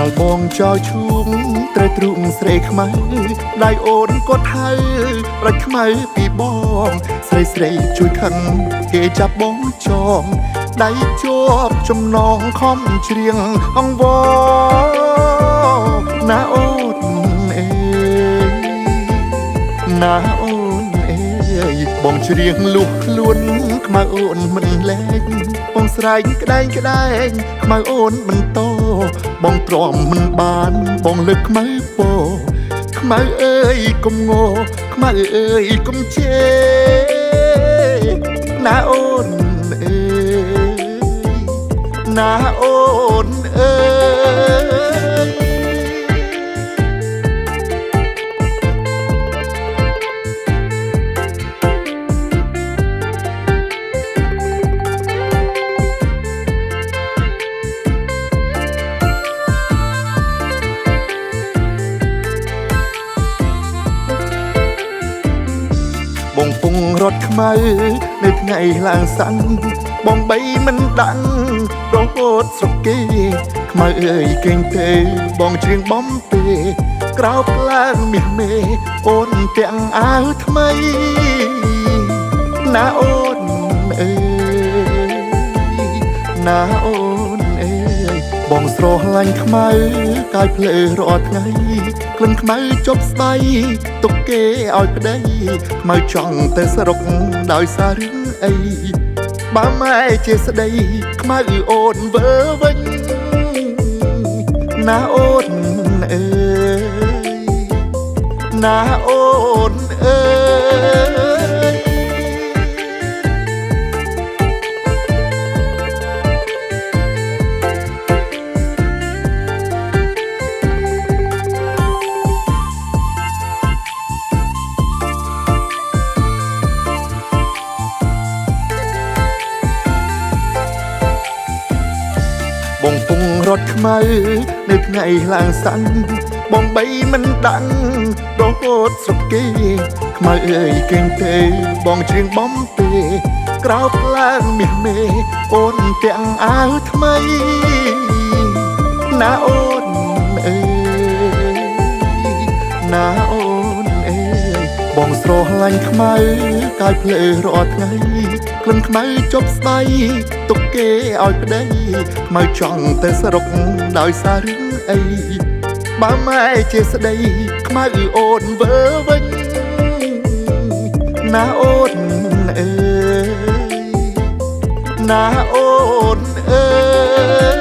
ល់បងចោលឈូងត្រូវទ្រូងស្រីខ្មៅដៃអូនក៏ថៅប្រាច់ខ្មៅពីបងស្រីស្រីជួយខឹងគេចាប់បងចងដៃជាប់ចំណងខំច្រៀងអង្វរណាអូនអើយណាអូនអើយបងច្រៀងលុះខ្លួនខ្មៅអូនមិនលែងបងស្រែកក្ដែងក្ដែងខ្មៅអូនបន្តបងទ្រាំមិនបានបងលើកខ្មៅពោខ្មៅអើយកុំងោខ្មៅអើយកុំជេរណាអូនអើយណាអូនអើយបងពងរត់ខ្មៅនៅថ្ងៃឡើងសាន់បងបីមិនដាំងរហូតស្រុកគេខ្មៅអើយកេងទេបងច្រៀងបំពេក្រោបឡើងមាសមេអូនទាំងអាវថ្មីណាអូនអើយណាអូនអើយបងស្រឡាញ់ខ្មៅកាយភ្លើរាល់ថ្ងៃក្លិនខ្មៅជប់ស្បៃទុកគេឲ្យប្តីខ្មៅចង់ទៅស្រុកដោយសាររឿងអីបើម៉ែជាស្ដីខ្មៅអូនវើវិញណាអូនអើយណាអូនអើយបងពងរត់ខ្មៅនៅថ្ងៃឡើងសាន់បងបីមិនដាំងរហូតស្រុកគេខ្មៅអើយកេងទេបងច្រៀងបំពេក្រោបឡើងមាសមេអូនទាំងអាវថ្មីណាអូនអើយណាអូនអើយបងស្រឡាញ់ខ្មៅកាយភ្លើរាល់ថ្ងៃក្លិនខ្មៅជប់ស្បៃទុកគេឲ្យប្តីខ្មៅចង់ទៅស្រុកដោយសាររឿងអីបើម៉ែជាស្ដីខ្មៅអូនវើវិញណាអូនអើយណាអូនអើយ